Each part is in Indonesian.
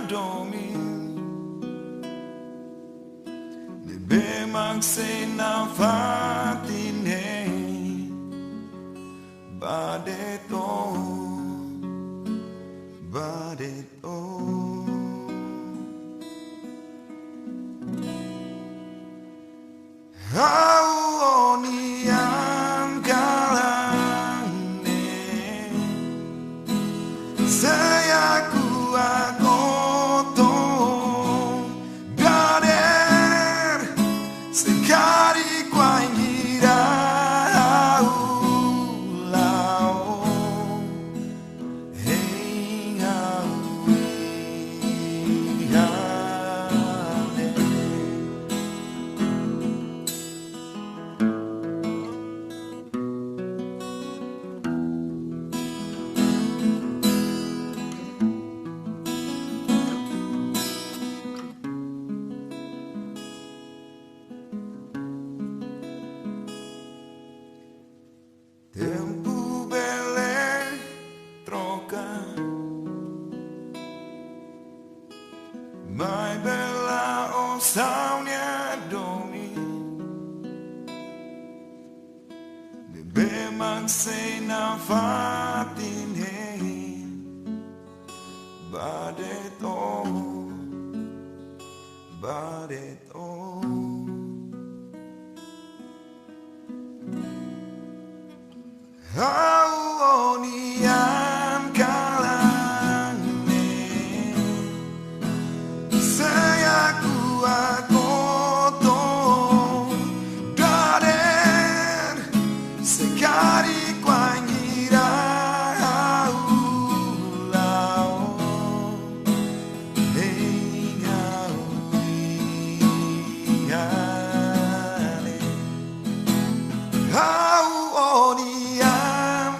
domin ne bemang se na fatine badeto Aoniam galane saya kuakoto gader sekali kuangira lao hey Tempo belle troca mai bella o saunia domi ne bemang se na fatin he badeto Aoniam galane saya kuakoto gader sekali kuangira lao Aoniam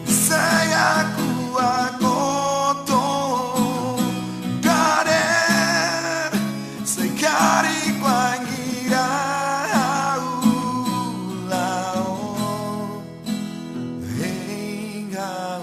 saya kuakoto gader sekali kuangira lao hingga